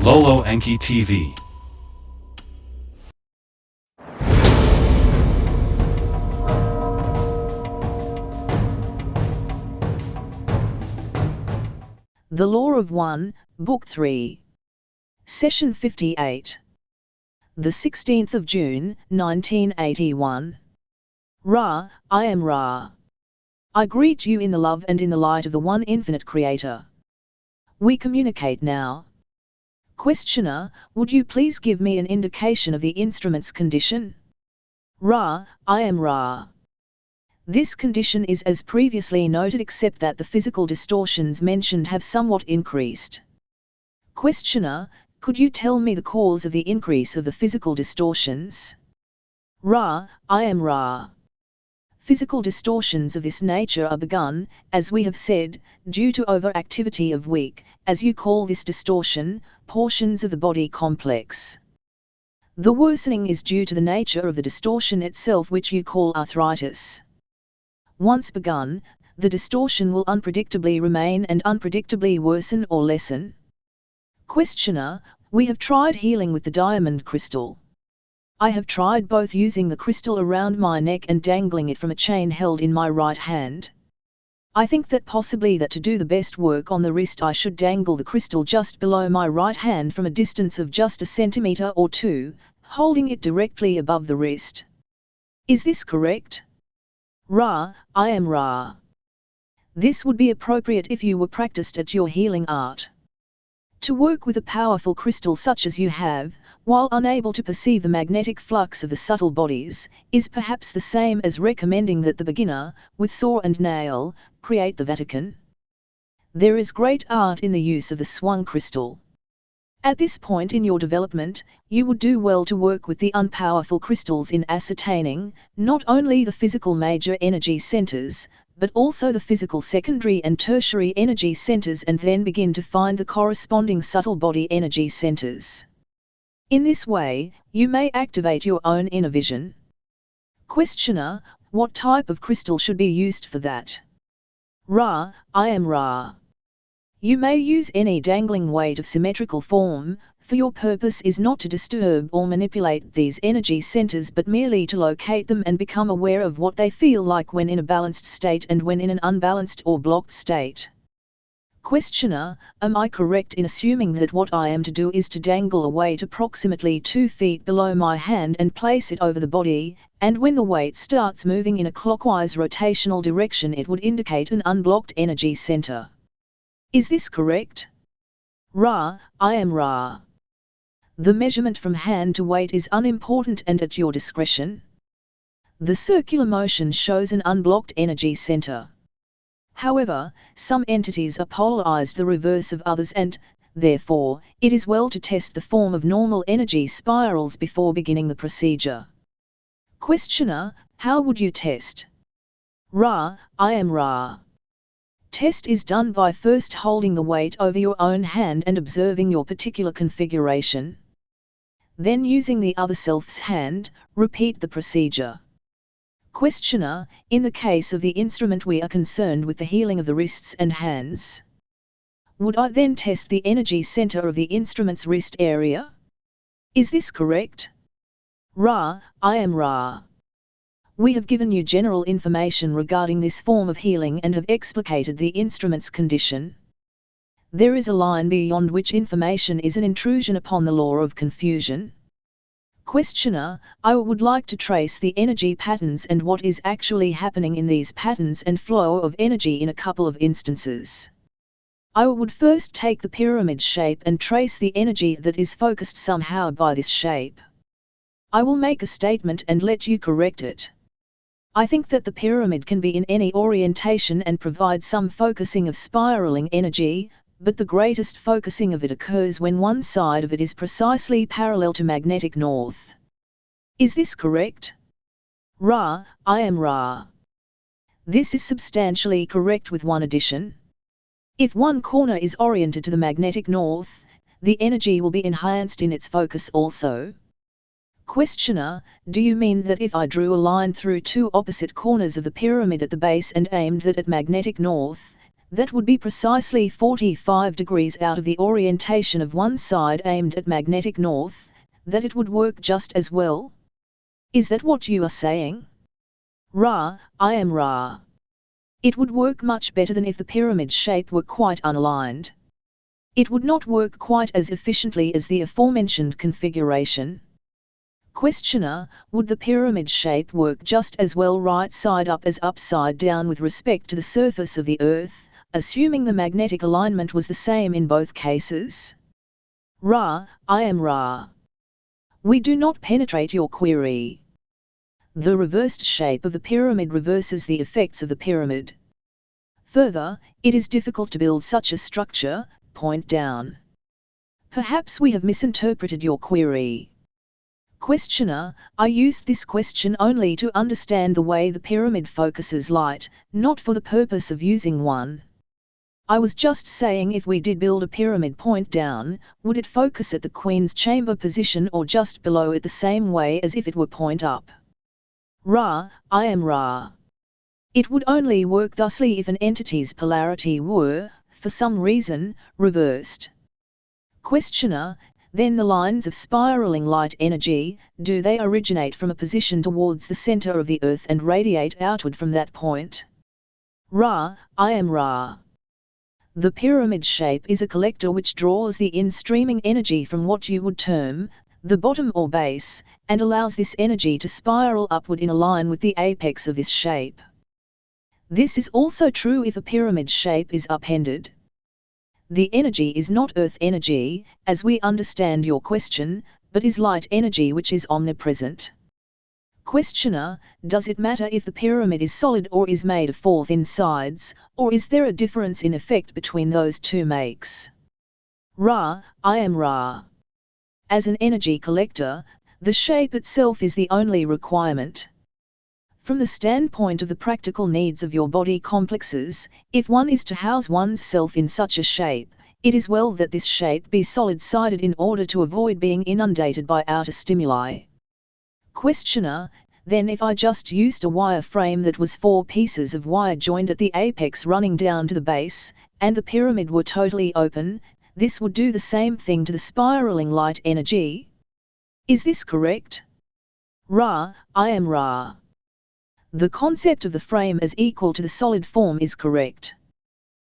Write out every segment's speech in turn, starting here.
Lolo Enki TV. The Law of One, Book 3. Session 58. The 16th of June, 1981. Ra, I am Ra. I greet you in the love and in the light of the One Infinite Creator. We communicate now. Questioner, would you please give me an indication of the instrument's condition? Ra, I am Ra. This condition is as previously noted, except that the physical distortions mentioned have somewhat increased. Questioner, could you tell me the cause of the increase of the physical distortions? Ra, I am Ra. Physical distortions of this nature are begun, as we have said, due to overactivity of weak, as you call this distortion, portions of the body complex. The worsening is due to the nature of the distortion itself, which you call arthritis. Once begun, the distortion will unpredictably remain and unpredictably worsen or lessen. Questioner, we have tried healing with the diamond crystal. I have tried both using the crystal around my neck and dangling it from a chain held in my right hand. I think that possibly that to do the best work on the wrist I should dangle the crystal just below my right hand from a distance of just a centimeter or two, holding it directly above the wrist. Is this correct? Ra, I am Ra. This would be appropriate if you were practiced at your healing art. To work with a powerful crystal such as you have, while unable to perceive the magnetic flux of the subtle bodies, is perhaps the same as recommending that the beginner, with saw and nail, create the Vatican. There is great art in the use of the swung crystal. At this point in your development, you would do well to work with the unpowerful crystals in ascertaining, not only the physical major energy centers, but also the physical secondary and tertiary energy centers, and then begin to find the corresponding subtle body energy centers. In this way, you may activate your own inner vision. Questioner, what type of crystal should be used for that? Ra, I am Ra. You may use any dangling weight of symmetrical form, for your purpose is not to disturb or manipulate these energy centers but merely to locate them and become aware of what they feel like when in a balanced state and when in an unbalanced or blocked state. Questioner, am I correct in assuming that what I am to do is to dangle a weight approximately 2 feet below my hand and place it over the body, and when the weight starts moving in a clockwise rotational direction it would indicate an unblocked energy center? Is this correct? Ra, I am Ra. The measurement from hand to weight is unimportant and at your discretion. The circular motion shows an unblocked energy center. However, some entities are polarized the reverse of others and, therefore, it is well to test the form of normal energy spirals before beginning the procedure. Questioner, how would you test? Ra, I am Ra. Test is done by first holding the weight over your own hand and observing your particular configuration. Then using the other self's hand, repeat the procedure. Questioner, in the case of the instrument we are concerned with the healing of the wrists and hands. Would I then test the energy center of the instrument's wrist area? Is this correct? Ra, I am Ra. We have given you general information regarding this form of healing and have explicated the instrument's condition. There is a line beyond which information is an intrusion upon the law of confusion. Questioner, I would like to trace the energy patterns and what is actually happening in these patterns and flow of energy in a couple of instances. I would first take the pyramid shape and trace the energy that is focused somehow by this shape. I will make a statement and let you correct it. I think that the pyramid can be in any orientation and provide some focusing of spiraling energy, but the greatest focusing of it occurs when one side of it is precisely parallel to magnetic north. Is this correct? Ra, I am Ra. This is substantially correct with one addition. If one corner is oriented to the magnetic north, the energy will be enhanced in its focus also. Questioner, do you mean that if I drew a line through two opposite corners of the pyramid at the base and aimed that at magnetic north, That would be precisely 45 degrees out of the orientation of one side aimed at magnetic north, that it would work just as well? Is that what you are saying? Ra, I am Ra. It would work much better than if the pyramid shape were quite unaligned. It would not work quite as efficiently as the aforementioned configuration. Questioner, would the pyramid shape work just as well right side up as upside down with respect to the surface of the Earth, assuming the magnetic alignment was the same in both cases? Ra, I am Ra. We do not penetrate your query. The reversed shape of the pyramid reverses the effects of the pyramid. Further, it is difficult to build such a structure, point down. Perhaps we have misinterpreted your query. Questioner, I used this question only to understand the way the pyramid focuses light, not for the purpose of using one. I was just saying if we did build a pyramid point down, would it focus at the Queen's chamber position or just below it the same way as if it were point up? Ra, I am Ra. It would only work thusly if an entity's polarity were, for some reason, reversed. Questioner, then the lines of spiraling light energy, do they originate from a position towards the center of the Earth and radiate outward from that point? Ra, I am Ra. The pyramid shape is a collector which draws the in-streaming energy from what you would term the bottom or base, and allows this energy to spiral upward in a line with the apex of this shape. This is also true if a pyramid shape is upended. The energy is not earth energy, as we understand your question, but is light energy which is omnipresent. Questioner, does it matter if the pyramid is solid or is made of four thin sides, or is there a difference in effect between those two makes? Ra, I am Ra. As an energy collector, the shape itself is the only requirement. From the standpoint of the practical needs of your body complexes, if one is to house one's self in such a shape, it is well that this shape be solid-sided in order to avoid being inundated by outer stimuli. Questioner, then if I just used a wire frame that was 4 pieces of wire joined at the apex running down to the base, and the pyramid were totally open, this would do the same thing to the spiraling light energy? Is this correct? Ra, I am Ra. The concept of the frame as equal to the solid form is correct.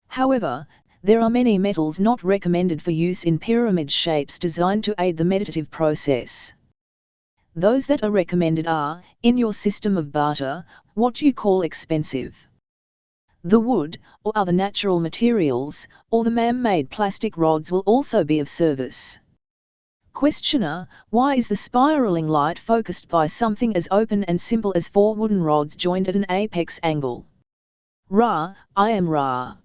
However, there are many metals not recommended for use in pyramid shapes designed to aid the meditative process. Those that are recommended are, in your system of barter, what you call expensive. The wood, or other natural materials, or the man-made plastic rods will also be of service. Questioner, why is the spiraling light focused by something as open and simple as 4 wooden rods joined at an apex angle? Ra, I am Ra.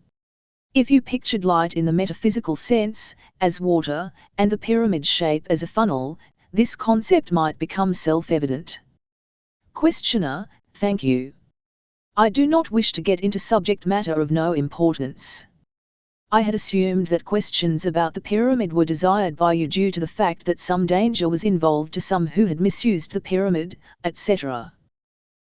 If you pictured light in the metaphysical sense, as water, and the pyramid shape as a funnel, this concept might become self-evident. Questioner, thank you. I do not wish to get into subject matter of no importance. I had assumed that questions about the pyramid were desired by you due to the fact that some danger was involved to some who had misused the pyramid, etc.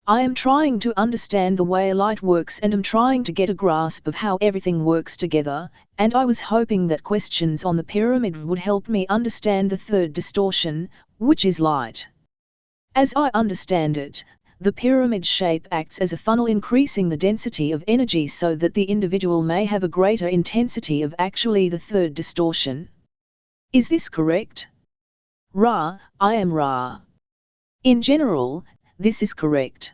I am trying to understand the way light works and am trying to get a grasp of how everything works together, and I was hoping that questions on the pyramid would help me understand the third distortion, which is light. As I understand it, the pyramid shape acts as a funnel increasing the density of energy so that the individual may have a greater intensity of actually the third distortion. Is this correct? Ra, I am Ra. In general, this is correct.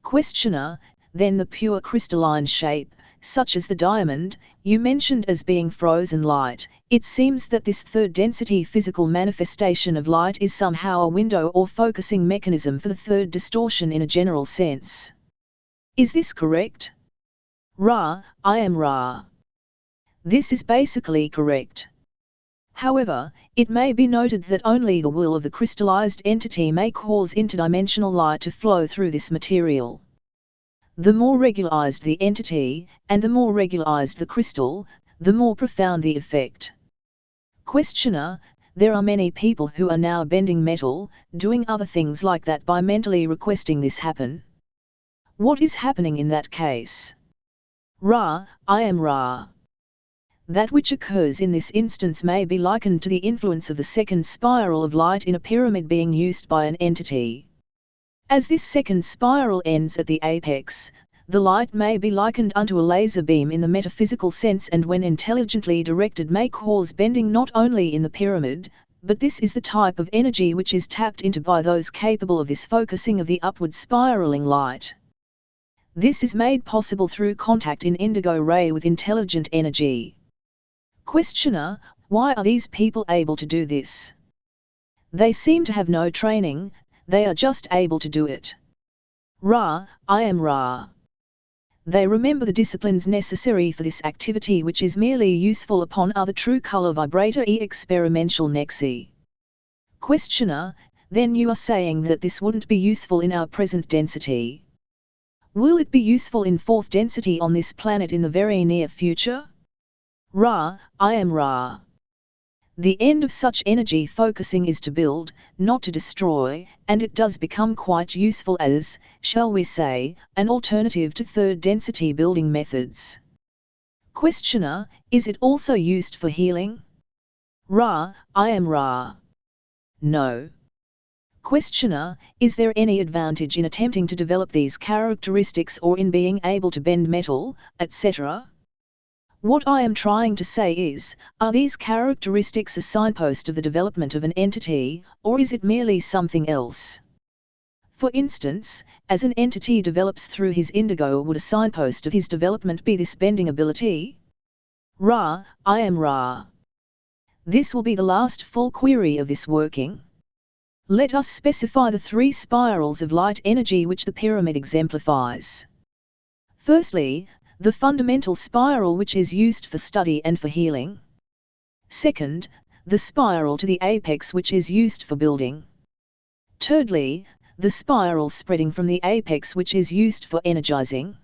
Questioner, then the pure crystalline shape, such as the diamond, you mentioned as being frozen light, it seems that this third density physical manifestation of light is somehow a window or focusing mechanism for the third distortion in a general sense. Is this correct? Ra, I am Ra. This is basically correct. However, it may be noted that only the will of the crystallized entity may cause interdimensional light to flow through this material. The more regularized the entity, and the more regularized the crystal, the more profound the effect. Questioner, there are many people who are now bending metal, doing other things like that by mentally requesting this happen. What is happening in that case? Ra, I am Ra. That which occurs in this instance may be likened to the influence of the second spiral of light in a pyramid being used by an entity. As this second spiral ends at the apex, the light may be likened unto a laser beam in the metaphysical sense, and when intelligently directed may cause bending not only in the pyramid, but this is the type of energy which is tapped into by those capable of this focusing of the upward spiraling light. This is made possible through contact in indigo ray with intelligent energy. Questioner, why are these people able to do this? They seem to have no training, they are just able to do it. Ra, I am Ra. They remember the disciplines necessary for this activity, which is merely useful upon other true color vibrator experimental nexi. Questioner, then you are saying that this wouldn't be useful in our present density. Will it be useful in fourth density on this planet in the very near future? Ra, I am Ra. The end of such energy focusing is to build, not to destroy, and it does become quite useful as, shall we say, an alternative to third density building methods. Questioner, is it also used for healing? Ra, I am Ra. No. Questioner, is there any advantage in attempting to develop these characteristics or in being able to bend metal, etc.? What I am trying to say is, are these characteristics a signpost of the development of an entity, or is it merely something else? For instance, as an entity develops through his indigo, would a signpost of his development be this bending ability? Ra, I am Ra. This will be the last full query of this working. Let us specify the three spirals of light energy which the pyramid exemplifies. Firstly, the fundamental spiral which is used for study and for healing. Second, the spiral to the apex which is used for building. Thirdly, the spiral spreading from the apex which is used for energizing.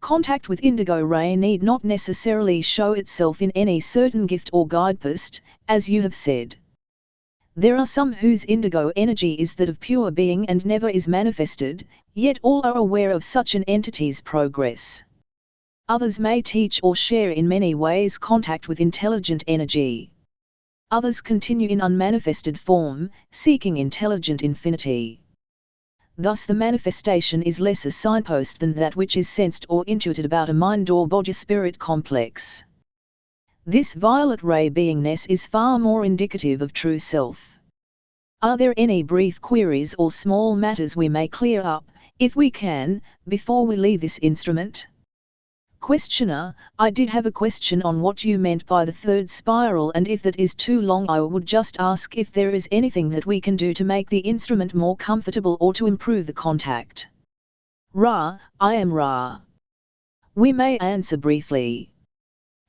Contact with indigo ray need not necessarily show itself in any certain gift or guidepost, as you have said. There are some whose indigo energy is that of pure being and never is manifested, yet all are aware of such an entity's progress. Others may teach or share in many ways contact with intelligent energy. Others continue in unmanifested form, seeking intelligent infinity. Thus the manifestation is less a signpost than that which is sensed or intuited about a mind or body spirit complex. This violet ray beingness is far more indicative of true self. Are there any brief queries or small matters we may clear up, if we can, before we leave this instrument? Questioner, I did have a question on what you meant by the third spiral, and if that is too long I would just ask if there is anything that we can do to make the instrument more comfortable or to improve the contact. Ra, I am Ra. We may answer briefly.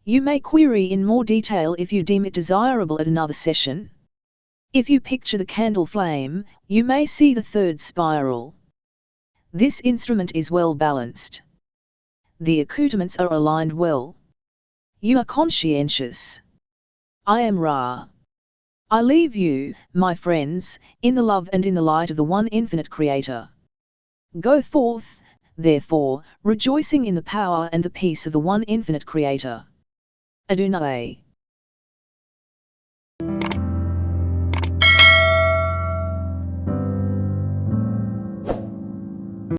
You may query in more detail if you deem it desirable at another session. If you picture the candle flame, you may see the third spiral. This instrument is well balanced. The accoutrements are aligned well. You are conscientious. I am Ra. I leave you, my friends, in the love and in the light of the one infinite Creator. Go forth, therefore, rejoicing in the power and the peace of the one infinite Creator. Adonai.